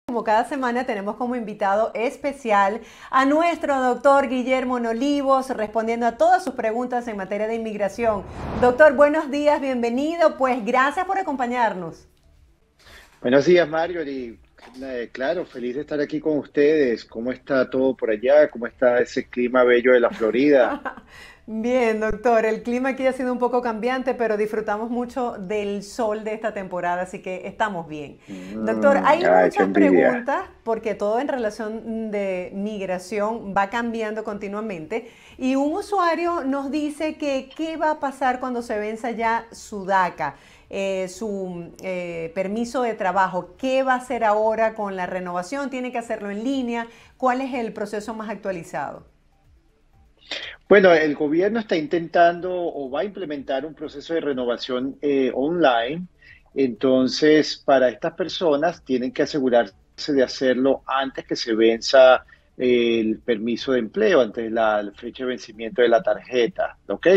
Como cada semana tenemos como invitado especial a nuestro doctor Guillermo Nolivos, respondiendo a todas sus preguntas en materia de inmigración. Doctor, buenos días, bienvenido, pues gracias por acompañarnos. Buenos días, Mario. Y claro, feliz de estar aquí con ustedes. ¿Cómo está todo por allá? ¿Cómo está ese clima bello de la Florida? Bien, doctor, el clima aquí ha sido un poco cambiante, pero disfrutamos mucho del sol de esta temporada, así que estamos bien. Doctor, hay Ay, qué muchas envidia. preguntas porque todo en relación de migración va cambiando continuamente y un usuario nos dice que qué va a pasar cuando se venza ya su DACA, su permiso de trabajo, qué va a hacer ahora con la renovación, tiene que hacerlo en línea, cuál es el proceso más actualizado. Bueno, el gobierno está intentando o va a implementar un proceso de renovación online. Entonces, para estas personas tienen que asegurarse de hacerlo antes que se venza el permiso de empleo, antes de la fecha de vencimiento de la tarjeta, ¿ok?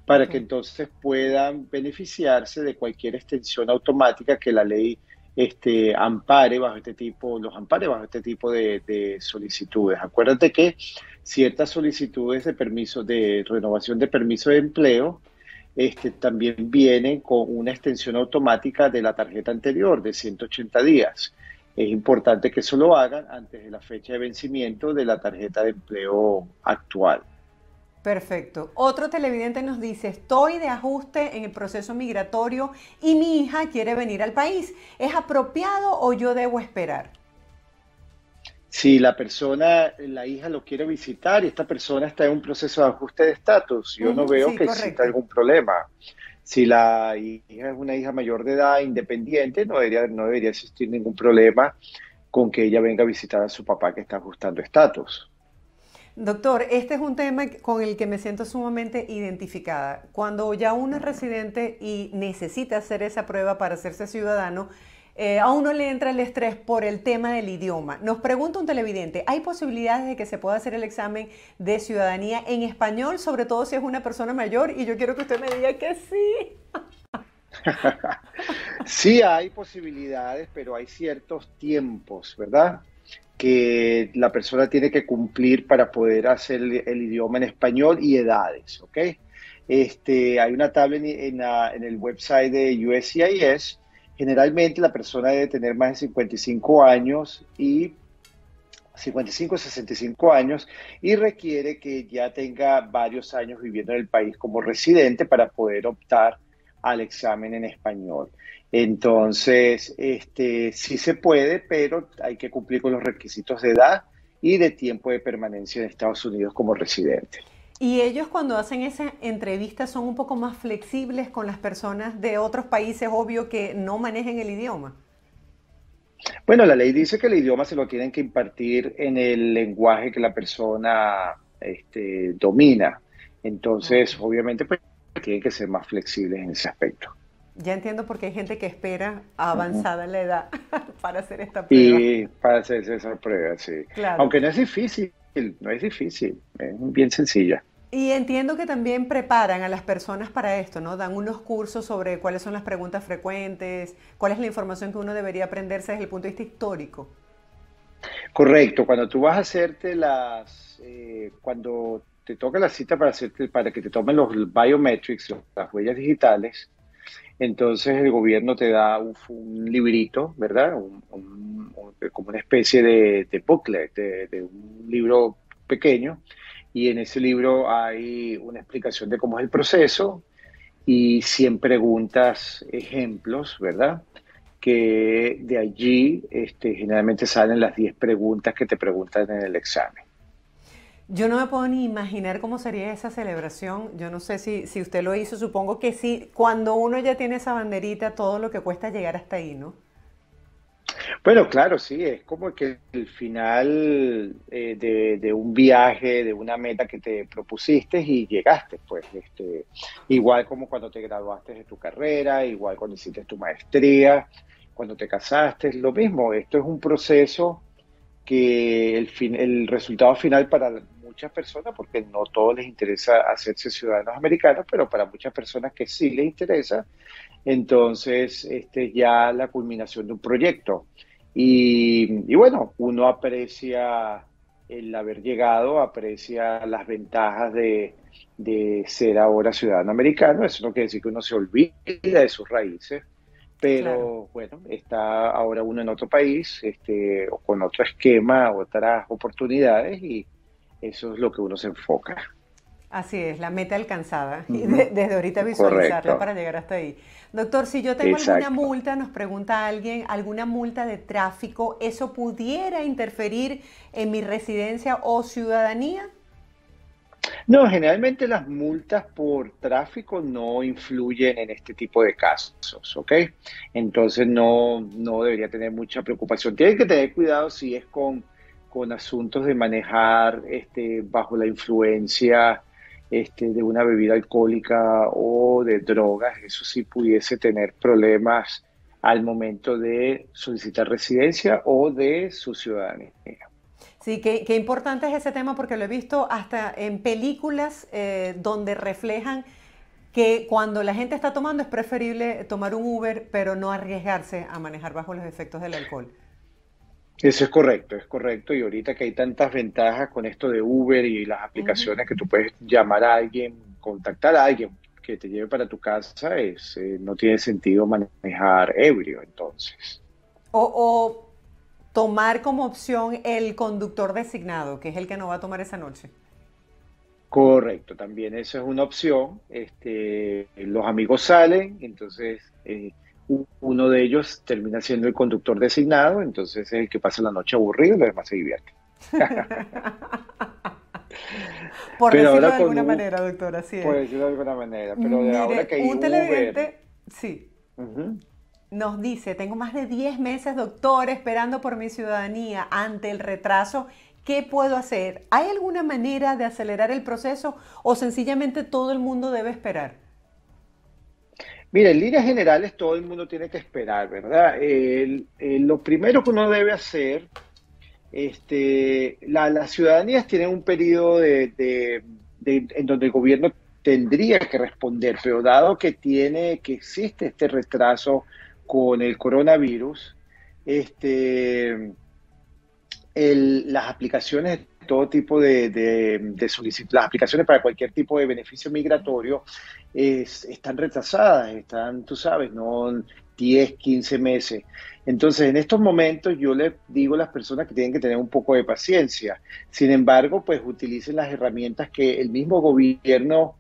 Para Ok. que entonces puedan beneficiarse de cualquier extensión automática que la ley ampare bajo este tipo, los ampare bajo este tipo de solicitudes. Acuérdate que ciertas solicitudes de permiso de renovación de permiso de empleo también vienen con una extensión automática de la tarjeta anterior de 180 días. Es importante que eso lo hagan antes de la fecha de vencimiento de la tarjeta de empleo actual. Perfecto. Otro televidente nos dice, estoy de ajuste en el proceso migratorio y mi hija quiere venir al país. ¿Es apropiado o yo debo esperar? Si la persona, la hija lo quiere visitar y esta persona está en un proceso de ajuste de estatus, yo no Ujú, veo sí, que exista correcto. algún problema. Si la hija es una hija mayor de edad, independiente, no debería existir ningún problema con que ella venga a visitar a su papá que está ajustando estatus. Doctor, este es un tema con el que me siento sumamente identificada. Cuando ya uno es residente y necesita hacer esa prueba para hacerse ciudadano, a uno le entra el estrés por el tema del idioma. Nos pregunta un televidente, ¿hay posibilidades de que se pueda hacer el examen de ciudadanía en español, sobre todo si es una persona mayor? Y yo quiero que usted me diga que sí. Sí hay posibilidades, pero hay ciertos tiempos, ¿verdad? Que la persona tiene que cumplir para poder hacer el idioma en español y edades, ¿ok? Hay una tabla en el website de USCIS. Generalmente la persona debe tener más de 55 años y 55 65 años y requiere que ya tenga varios años viviendo en el país como residente para poder optar al examen en español. Entonces, sí se puede, pero hay que cumplir con los requisitos de edad y de tiempo de permanencia en Estados Unidos como residente. Y ellos cuando hacen esa entrevista son un poco más flexibles con las personas de otros países, obvio que no manejen el idioma. Bueno, la ley dice que el idioma se lo tienen que impartir en el lenguaje que la persona domina. Ok. Entonces, obviamente, pues tienen que ser más flexibles en ese aspecto. Ya entiendo por qué hay gente que espera Ujú. avanzada en la edad para hacer esta prueba. Y para hacerse esa prueba, sí. Claro. Aunque no es difícil, no es difícil, es bien sencilla. Y entiendo que también preparan a las personas para esto, ¿no? Dan unos cursos sobre cuáles son las preguntas frecuentes, cuál es la información que uno debería aprenderse desde el punto de vista histórico. Correcto, cuando tú vas a hacerte cuando te toca la cita para que te tomen los biometrics, las huellas digitales, entonces el gobierno te da un librito, ¿verdad? Como una especie de booklet, de un libro pequeño, y en ese libro hay una explicación de cómo es el proceso y 100 preguntas, ejemplos, ¿verdad? Que de allí generalmente salen las 10 preguntas que te preguntan en el examen. Yo no me puedo ni imaginar cómo sería esa celebración. Yo no sé si usted lo hizo, supongo que sí. Cuando uno ya tiene esa banderita, todo lo que cuesta llegar hasta ahí, ¿no? Bueno, claro, sí, es como que el final de un viaje, de una meta que te propusiste y llegaste, pues, igual como cuando te graduaste de tu carrera, igual cuando hiciste tu maestría, cuando te casaste, es lo mismo. Esto es un proceso que el resultado final para muchas personas, porque no todos les interesa hacerse ciudadanos americanos, pero para muchas personas que sí les interesa, entonces ya la culminación de un proyecto. Y bueno, uno aprecia el haber llegado, aprecia las ventajas de ser ahora ciudadano americano. Eso no quiere decir que uno se olvide de sus raíces, Claro. pero bueno, está ahora uno en otro país, o con otro esquema, otras oportunidades, y eso es lo que uno se enfoca. Así es, la meta alcanzada y Ujú. desde ahorita visualizarla Correcto, para llegar hasta ahí. Doctor, si yo tengo alguna exacto. multa, nos pregunta alguien, alguna multa de tráfico, ¿eso pudiera interferir en mi residencia o ciudadanía? No, generalmente las multas por tráfico no influyen en este tipo de casos, ¿ok? Entonces no debería tener mucha preocupación. Tienen que tener cuidado si es con asuntos de manejar bajo la influencia de una bebida alcohólica o de drogas. Eso sí pudiese tener problemas al momento de solicitar residencia o de su ciudadanía. Sí, qué importante es ese tema porque lo he visto hasta en películas donde reflejan que cuando la gente está tomando es preferible tomar un Uber, pero no arriesgarse a manejar bajo los efectos del alcohol. Eso es correcto, es correcto. Y ahorita que hay tantas ventajas con esto de Uber y las Ujú. aplicaciones que tú puedes llamar a alguien, contactar a alguien que te lleve para tu casa, no tiene sentido manejar ebrio, entonces. O tomar como opción el conductor designado, que es el que no va a tomar esa noche. Correcto, también eso es una opción. Los amigos salen, entonces uno de ellos termina siendo el conductor designado, entonces es el que pasa la noche aburrido y los demás se divierten. Por Pero decirlo ahora de con alguna Uber, manera, doctor, así por es. decirlo de alguna manera, pero de ahora Mire, que hay un Uber. televidente, sí, Ujú. nos dice, tengo más de 10 meses, doctor, esperando por mi ciudadanía ante el retraso. ¿Qué puedo hacer? ¿Hay alguna manera de acelerar el proceso o sencillamente todo el mundo debe esperar? Mira, en líneas generales todo el mundo tiene que esperar, ¿verdad? Lo primero que uno debe hacer, las ciudadanías tienen un periodo en donde el gobierno tendría que responder, pero dado que existe este retraso con el coronavirus, este, las aplicaciones de todo tipo de solicitud, las aplicaciones para cualquier tipo de beneficio migratorio están retrasadas, están, tú sabes, no 10, 15 meses. Entonces, en estos momentos yo les digo a las personas que tienen que tener un poco de paciencia. Sin embargo, pues utilicen las herramientas que el mismo gobierno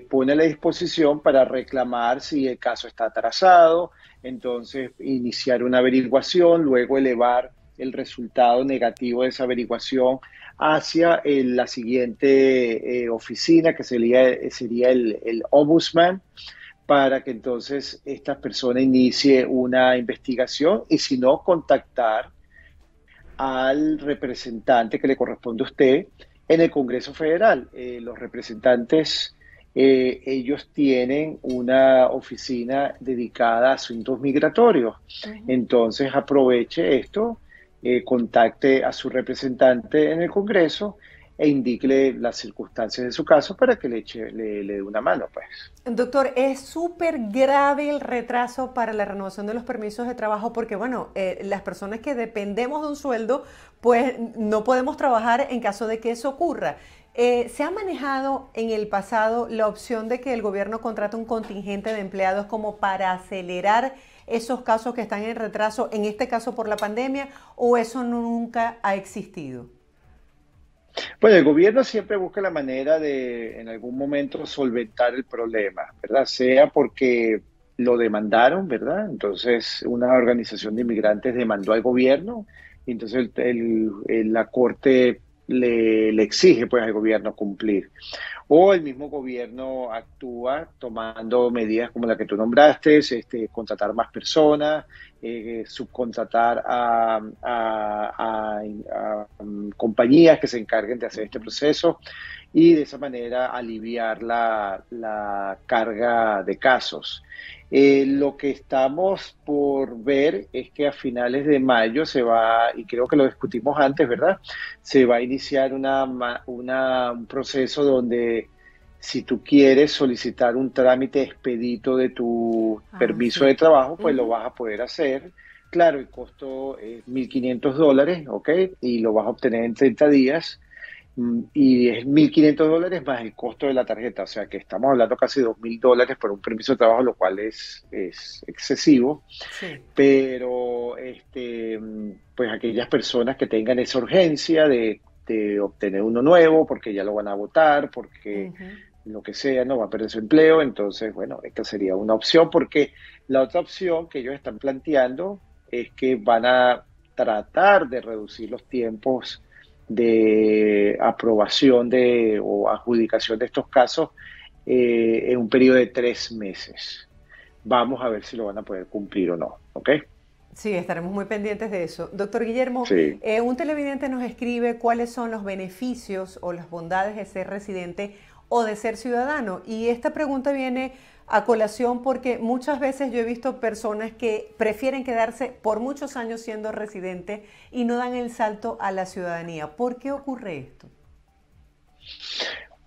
pone a la disposición para reclamar si el caso está atrasado, entonces iniciar una averiguación, luego elevar el resultado negativo de esa averiguación hacia la siguiente oficina, que sería el ombudsman, para que entonces esta persona inicie una investigación y si no, contactar al representante que le corresponde a usted en el Congreso Federal. Los representantes, ellos tienen una oficina dedicada a asuntos migratorios. Ujú. Entonces aproveche esto, contacte a su representante en el Congreso e indíquele las circunstancias de su caso para que le dé una mano, pues. Doctor, es súper grave el retraso para la renovación de los permisos de trabajo porque, bueno, las personas que dependemos de un sueldo, pues no podemos trabajar en caso de que eso ocurra. ¿Se ha manejado en el pasado la opción de que el gobierno contrate un contingente de empleados como para acelerar esos casos que están en retraso, en este caso por la pandemia, o eso nunca ha existido? Bueno, el gobierno siempre busca la manera de, en algún momento, solventar el problema, ¿verdad? Sea porque lo demandaron, ¿verdad? Entonces, una organización de inmigrantes demandó al gobierno, y entonces la corte le exige, pues, al gobierno cumplir. O el mismo gobierno actúa tomando medidas como la que tú nombraste, contratar más personas, subcontratar a compañías que se encarguen de hacer este proceso y de esa manera aliviar la carga de casos. Lo que estamos por ver es que a finales de mayo se va, y creo que lo discutimos antes, ¿verdad? Se va a iniciar un proceso donde si tú quieres solicitar un trámite expedito de tu Ah, permiso de sí. trabajo, pues lo Ujú. vas a poder hacer claro, el costo es $1.500, ¿ok? Y lo vas a obtener en 30 días. Y es $1.500 más el costo de la tarjeta, o sea que estamos hablando casi $2.000 por un permiso de trabajo, lo cual es excesivo, Sí. pero pues aquellas personas que tengan esa urgencia de obtener uno nuevo, porque ya lo van a votar, porque Ujú. lo que sea, no va a perder su empleo, entonces, bueno, esta sería una opción, porque la otra opción que ellos están planteando es que van a tratar de reducir los tiempos de aprobación o adjudicación de estos casos en un periodo de 3 meses. Vamos a ver si lo van a poder cumplir o no, ¿ok? Sí, estaremos muy pendientes de eso. Doctor Guillermo, Sí. un televidente nos escribe cuáles son los beneficios o las bondades de ser residente o de ser ciudadano. Y esta pregunta viene a colación porque muchas veces yo he visto personas que prefieren quedarse por muchos años siendo residente y no dan el salto a la ciudadanía. ¿Por qué ocurre esto?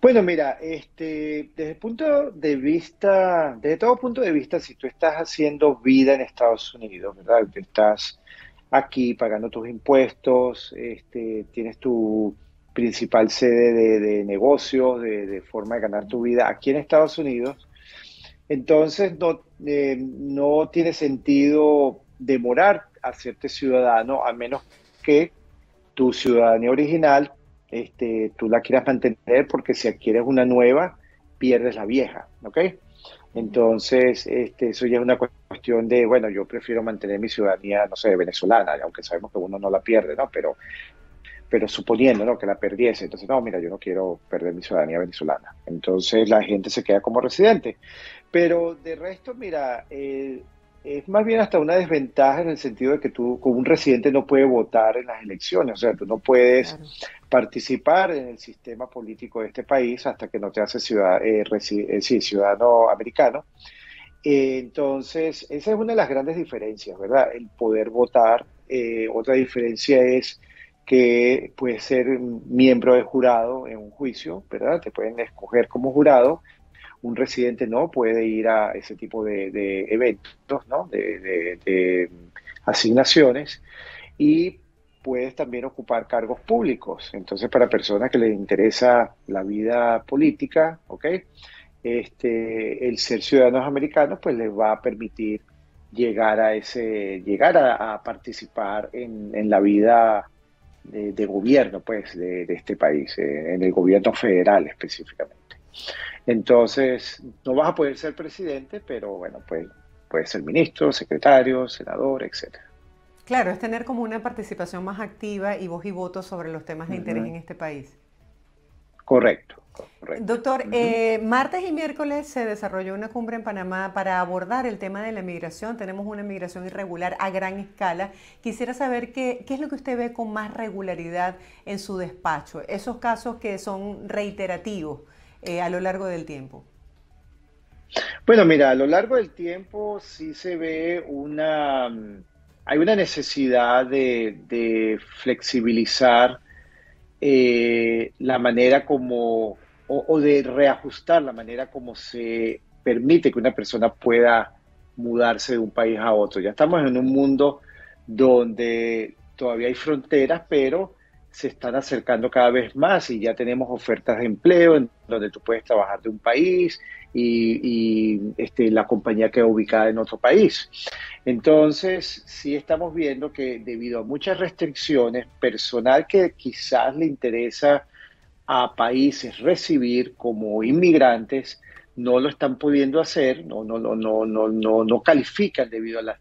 Bueno, mira, desde el punto de vista, desde todo punto de vista, si tú estás haciendo vida en Estados Unidos, ¿verdad? Tú estás aquí pagando tus impuestos, tienes tu principal sede de negocios, de forma de ganar tu vida aquí en Estados Unidos, entonces no tiene sentido demorar hacerte ciudadano a menos que tu ciudadanía original, tú la quieras mantener porque si adquieres una nueva, pierdes la vieja, ¿ok? Entonces, eso ya es una cuestión de, bueno, yo prefiero mantener mi ciudadanía, no sé, venezolana, aunque sabemos que uno no la pierde, ¿no? Pero suponiendo, ¿no? Que la perdiese, entonces, no, mira, yo no quiero perder mi ciudadanía venezolana. Entonces, la gente se queda como residente. Pero de resto, mira, es más bien hasta una desventaja en el sentido de que tú, como un residente, no puedes votar en las elecciones, o sea, tú no puedes Claro. participar en el sistema político de este país hasta que no te haces sí, ciudadano americano. Entonces, esa es una de las grandes diferencias, ¿verdad? El poder votar. Otra diferencia es que puedes ser miembro de jurado en un juicio, ¿verdad? Te pueden escoger como jurado. Un residente no puede ir a ese tipo de eventos, ¿no? De asignaciones y puedes también ocupar cargos públicos. Entonces, para personas que les interesa la vida política, ¿ok? El ser ciudadanos americanos, pues les va a permitir llegar a participar en la vida de gobierno, pues, de este país, en el gobierno federal específicamente. Entonces, no vas a poder ser presidente, pero bueno, pues puedes ser ministro, secretario, senador, etcétera. Claro, es tener como una participación más activa y voz y voto sobre los temas de interés Ujú. en este país. Correcto, correcto. Doctor, Ujú. martes y miércoles se desarrolló una cumbre en Panamá para abordar el tema de la migración. Tenemos una migración irregular a gran escala. Quisiera saber qué es lo que usted ve con más regularidad en su despacho, esos casos que son reiterativos a lo largo del tiempo. Bueno, mira, a lo largo del tiempo sí se ve hay una necesidad de flexibilizar la manera como, o de reajustar la manera como se permite que una persona pueda mudarse de un país a otro. Ya estamos en un mundo donde todavía hay fronteras, pero se están acercando cada vez más y ya tenemos ofertas de empleo en donde tú puedes trabajar de un país y la compañía queda ubicada en otro país. Entonces, sí estamos viendo que debido a muchas restricciones, personal que quizás le interesa a países recibir como inmigrantes, no lo están pudiendo hacer, no califican debido a las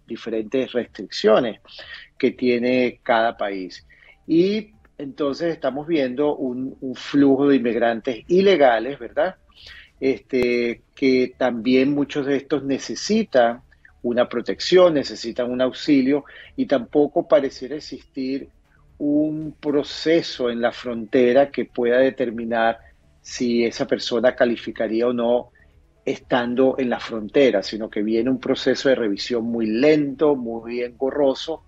diferentes restricciones que tiene cada país. Y entonces estamos viendo un flujo de inmigrantes ilegales, ¿verdad? Que también muchos de estos necesitan una protección, necesitan un auxilio y tampoco pareciera existir un proceso en la frontera que pueda determinar si esa persona calificaría o no estando en la frontera, sino que viene un proceso de revisión muy lento, muy engorroso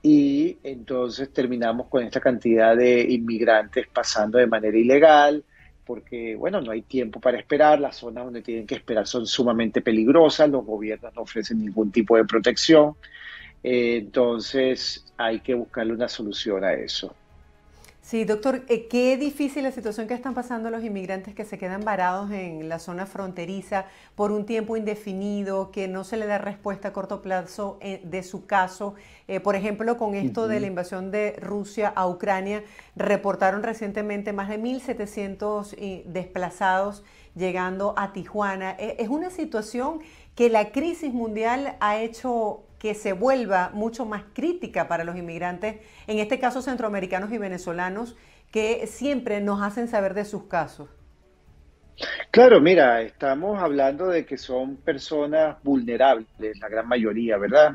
y entonces terminamos con esta cantidad de inmigrantes pasando de manera ilegal, porque, bueno, no hay tiempo para esperar, las zonas donde tienen que esperar son sumamente peligrosas, los gobiernos no ofrecen ningún tipo de protección, entonces hay que buscarle una solución a eso. Sí, doctor, qué difícil la situación que están pasando los inmigrantes que se quedan varados en la zona fronteriza por un tiempo indefinido, que no se le da respuesta a corto plazo de su caso. Por ejemplo, con esto de la Ujú. invasión de Rusia a Ucrania, reportaron recientemente más de 1.700 desplazados llegando a Tijuana. Es una situación que la crisis mundial ha hecho que se vuelva mucho más crítica para los inmigrantes, en este caso centroamericanos y venezolanos, que siempre nos hacen saber de sus casos. Claro, mira, estamos hablando de que son personas vulnerables, la gran mayoría, ¿verdad?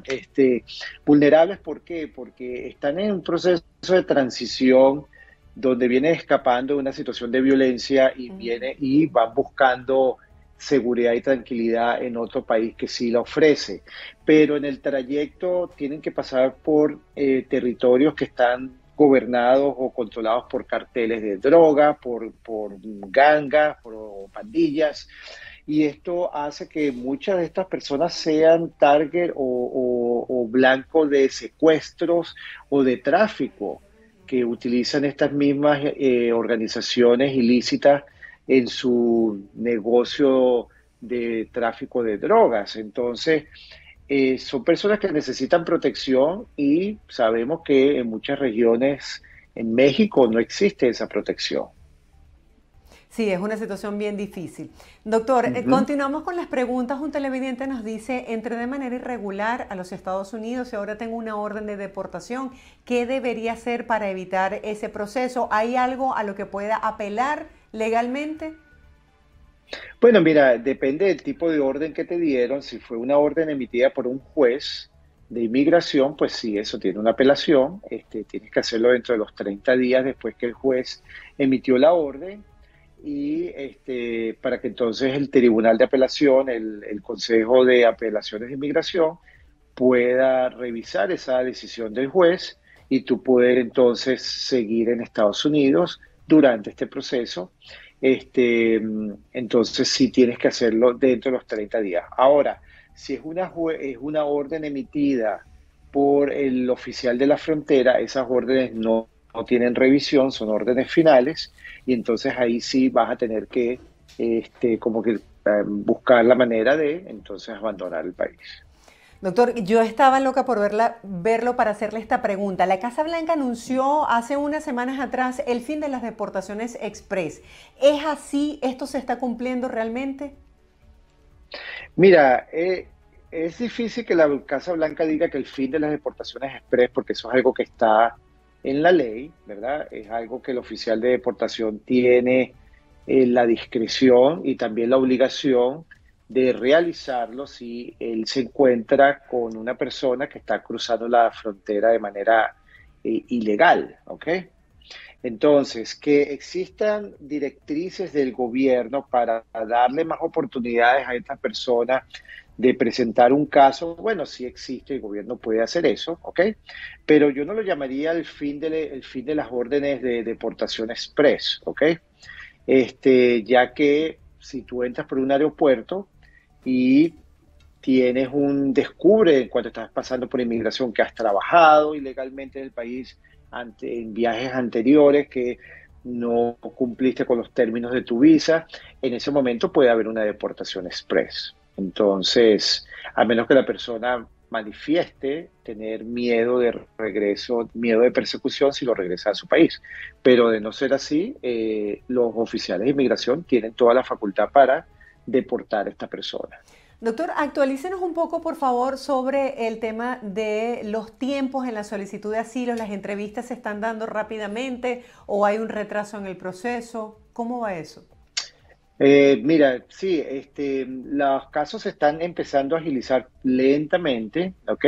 Vulnerables, ¿por qué? Porque están en un proceso de transición donde vienen escapando de una situación de violencia y van buscando seguridad y tranquilidad en otro país que sí la ofrece. Pero en el trayecto tienen que pasar por territorios que están gobernados o controlados por carteles de droga, por gangas, por pandillas, y esto hace que muchas de estas personas sean target o blanco de secuestros o de tráfico que utilizan estas mismas organizaciones ilícitas en su negocio de tráfico de drogas. Entonces, son personas que necesitan protección y sabemos que en muchas regiones en México no existe esa protección. Sí, es una situación bien difícil. Doctor, Ujú. continuamos con las preguntas. Un televidente nos dice, entré de manera irregular a los Estados Unidos y ahora tengo una orden de deportación. ¿Qué debería hacer para evitar ese proceso? ¿Hay algo a lo que pueda apelar legalmente? Bueno, mira, depende del tipo de orden que te dieron. Si fue una orden emitida por un juez de inmigración, pues sí, eso tiene una apelación. Tienes que hacerlo dentro de los 30 días después que el juez emitió la orden y para que entonces el Tribunal de Apelación, el Consejo de Apelaciones de Inmigración, pueda revisar esa decisión del juez y tú poder entonces seguir en Estados Unidos durante este proceso. Entonces sí tienes que hacerlo dentro de los 30 días. Ahora, si es una orden emitida por el oficial de la frontera, esas órdenes no tienen revisión, son órdenes finales, y entonces ahí sí vas a tener que como que buscar la manera de entonces abandonar el país. Doctor, yo estaba loca por verlo para hacerle esta pregunta. La Casa Blanca anunció hace unas semanas atrás el fin de las deportaciones express. ¿Es así? ¿Esto se está cumpliendo realmente? Mira, es difícil que la Casa Blanca diga que el fin de las deportaciones express, porque eso es algo que está en la ley, ¿verdad? Es algo que el oficial de deportación tiene la discreción y también la obligación de realizarlo si él se encuentra con una persona que está cruzando la frontera de manera ilegal, ¿ok? Entonces, que existan directrices del gobierno para darle más oportunidades a esta persona de presentar un caso, bueno, sí existe, el gobierno puede hacer eso, ¿ok? Pero yo no lo llamaría el fin de las órdenes de deportación express, ¿ok? Ya que si tú entras por un aeropuerto y tienes un descubre en cuanto estás pasando por inmigración que has trabajado ilegalmente en el país en viajes anteriores, que no cumpliste con los términos de tu visa, en ese momento puede haber una deportación express. Entonces, a menos que la persona manifieste tener miedo de regreso, miedo de persecución si lo regresa a su país. Pero de no ser así, los oficiales de inmigración tienen toda la facultad para deportar a esta persona. Doctor, actualícenos un poco, por favor, sobre el tema de los tiempos en la solicitud de asilo. ¿Las entrevistas se están dando rápidamente o hay un retraso en el proceso? ¿Cómo va eso? Mira, sí, los casos se están empezando a agilizar lentamente, ¿ok?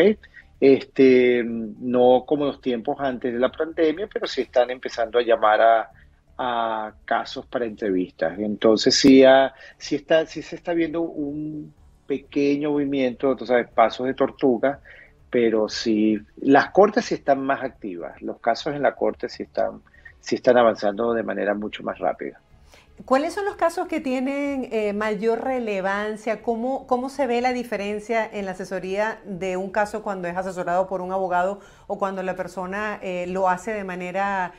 No como los tiempos antes de la pandemia, pero sí están empezando a llamar a casos para entrevistas. Entonces sí se está viendo un pequeño movimiento, tú sabes, pasos de tortuga, pero sí, las cortes sí están más activas, los casos en la corte sí están avanzando de manera mucho más rápida. ¿Cuáles son los casos que tienen mayor relevancia? ¿Cómo se ve la diferencia en la asesoría de un caso cuando es asesorado por un abogado o cuando la persona lo hace de manera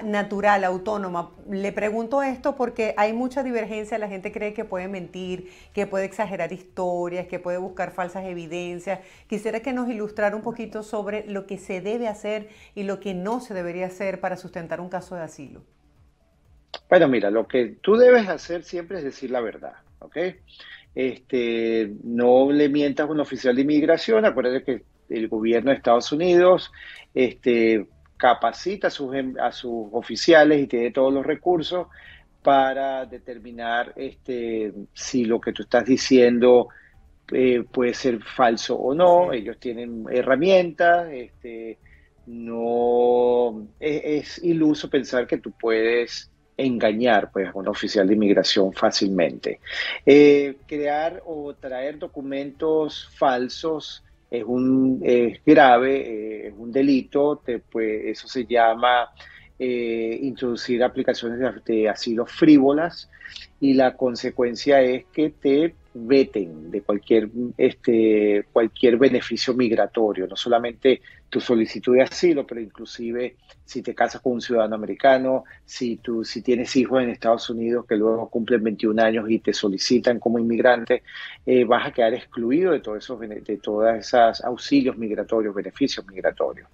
natural, autónoma? Le pregunto esto porque hay mucha divergencia, la gente cree que puede mentir, que puede exagerar historias, que puede buscar falsas evidencias. Quisiera que nos ilustrara un poquito sobre lo que se debe hacer y lo que no se debería hacer para sustentar un caso de asilo. Bueno, mira, lo que tú debes hacer siempre es decir la verdad, ¿ok? No le mientas a un oficial de inmigración. Acuérdate que el gobierno de Estados Unidos capacita a sus oficiales y tiene todos los recursos para determinar si lo que tú estás diciendo puede ser falso o no. Sí. Ellos tienen herramientas. No es iluso pensar que tú puedes engañar pues, a un oficial de inmigración fácilmente. Crear o traer documentos falsos es grave, es un delito. Pues, eso se llama introducir aplicaciones de asilo frívolas, y la consecuencia es que te veten de cualquier beneficio migratorio, no solamente tu solicitud de asilo, pero inclusive si te casas con un ciudadano americano, si tienes hijos en Estados Unidos que luego cumplen 21 años y te solicitan como inmigrante, vas a quedar excluido de todas esas auxilios migratorios, beneficios migratorios.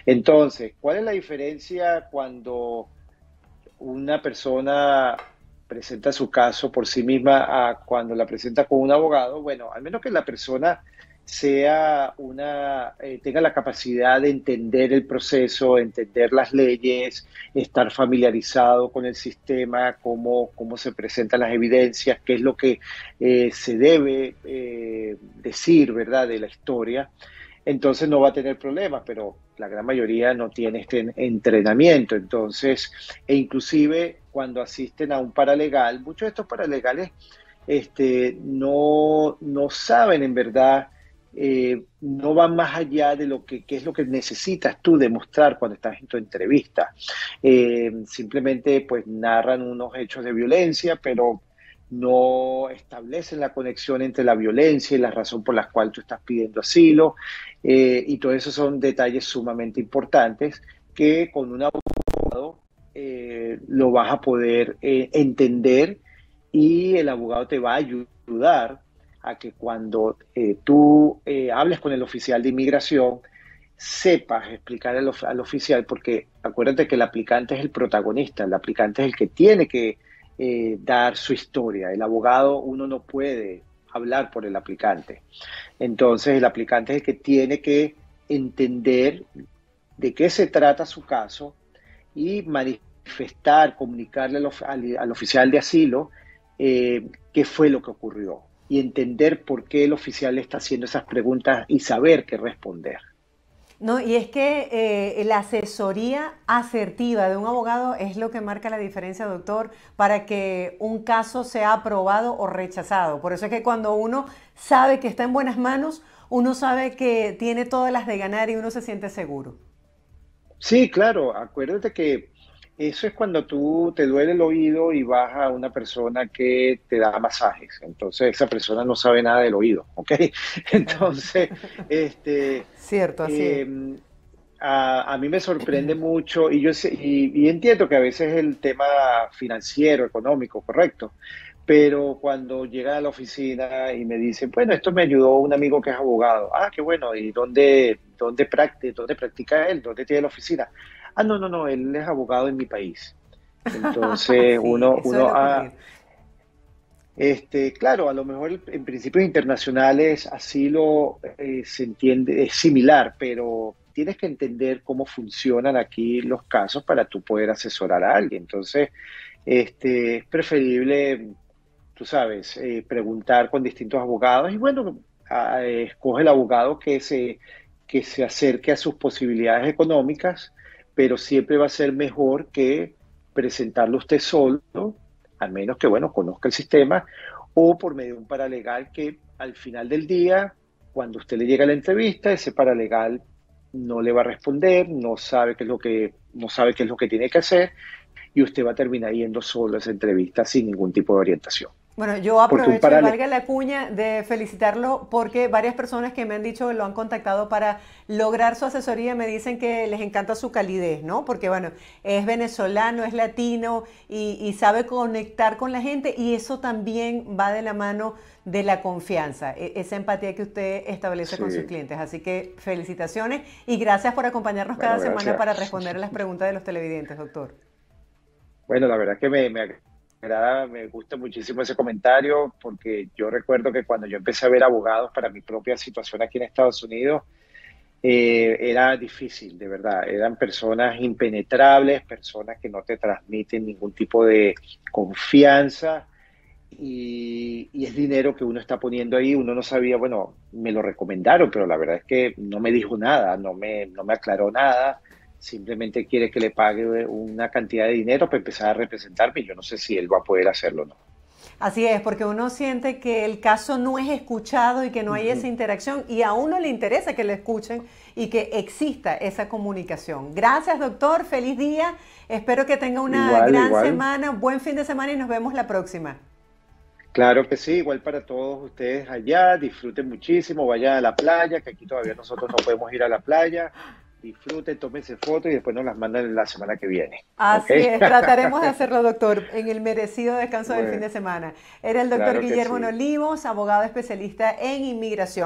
Entonces, ¿cuál es la diferencia cuando una persona presenta su caso por sí misma a cuando la presenta con un abogado? Bueno, al menos que la persona tenga la capacidad de entender el proceso, entender las leyes, estar familiarizado con el sistema, cómo se presentan las evidencias, qué es lo que se debe decir, ¿verdad?, de la historia. Entonces no va a tener problemas, pero la gran mayoría no tiene este entrenamiento. Entonces, e inclusive cuando asisten a un paralegal, muchos de estos paralegales no saben en verdad, no van más allá de qué es lo que necesitas tú demostrar cuando estás en tu entrevista. Simplemente pues narran unos hechos de violencia, pero no establecen la conexión entre la violencia y la razón por la cual tú estás pidiendo asilo. Y todo eso son detalles sumamente importantes que con un abogado lo vas a poder entender, y el abogado te va a ayudar a que cuando tú hables con el oficial de inmigración, sepas explicar al oficial, porque acuérdate que el aplicante es el protagonista, el aplicante es el que tiene que dar su historia. El abogado, uno no puede hablar por el aplicante. Entonces, el aplicante es el que tiene que entender de qué se trata su caso y manifestar, comunicarle al oficial de asilo qué fue lo que ocurrió, y entender por qué el oficial le está haciendo esas preguntas y saber qué responder. No, y es que la asesoría asertiva de un abogado es lo que marca la diferencia, doctor, para que un caso sea aprobado o rechazado. Por eso es que cuando uno sabe que está en buenas manos, uno sabe que tiene todas las de ganar y uno se siente seguro. Sí, claro, acuérdate que eso es cuando tú te duele el oído y vas a una persona que te da masajes. Entonces esa persona no sabe nada del oído, ¿ok? Claro. Entonces, este, Cierto, así es. eh, a mí me sorprende mucho, y entiendo que a veces el tema financiero, económico, correcto, pero cuando llega a la oficina y me dicen, bueno, esto me ayudó un amigo que es abogado. Ah, qué bueno. ¿Y dónde practica él? ¿Dónde tiene la oficina? Ah, no, no, no, él es abogado en mi país. Entonces Sí, suele ocurrir. claro, a lo mejor en principios internacionales así se entiende, es similar, pero tienes que entender cómo funcionan aquí los casos para tú poder asesorar a alguien. Entonces, es preferible, tú sabes, preguntar con distintos abogados, y bueno, escoge el abogado que se acerque a sus posibilidades económicas, pero siempre va a ser mejor que presentarlo usted solo, al menos que, bueno, conozca el sistema, o por medio de un paralegal que al final del día, cuando usted le llega a la entrevista, ese paralegal no le va a responder, no sabe qué es lo que tiene que hacer, y usted va a terminar yendo solo a esa entrevista sin ningún tipo de orientación. Bueno, yo Porque un aprovecho y paralelo, valga la cuña de felicitarlo porque varias personas que me han dicho que lo han contactado para lograr su asesoría me dicen que les encanta su calidez, ¿no? Porque bueno, es venezolano, es latino y sabe conectar con la gente y eso también va de la mano de la confianza, esa empatía que usted establece con sus sí, clientes. Así que felicitaciones y gracias por acompañarnos cada bueno, semana gracias. para responder a las preguntas de los televidentes, doctor. Bueno, la verdad es que me agrada, me gusta muchísimo ese comentario porque yo recuerdo que cuando yo empecé a ver abogados para mi propia situación aquí en Estados Unidos, era difícil, de verdad. Eran personas impenetrables, personas que no te transmiten ningún tipo de confianza y es dinero que uno está poniendo ahí. Uno no sabía, bueno, me lo recomendaron, pero la verdad es que no me dijo nada, no me aclaró nada. Simplemente quiere que le pague una cantidad de dinero para empezar a representarme. Yo no sé si él va a poder hacerlo o no. Así es, porque uno siente que el caso no es escuchado y que no hay esa Ujú. interacción y a uno le interesa que lo escuchen y que exista esa comunicación. Gracias, doctor. Feliz día. Espero que tenga una Igual, gran igual. semana, buen fin de semana y nos vemos la próxima. Claro que sí, igual para todos ustedes allá, disfruten muchísimo, vayan a la playa, que aquí todavía nosotros no podemos ir a la playa, disfruten, tómense fotos y después nos las mandan la semana que viene, ¿ok? Así es, trataremos de hacerlo, doctor, en el merecido descanso del fin Bueno, de semana. Era el doctor claro que Guillermo sí. Nolimos, abogado especialista en inmigración.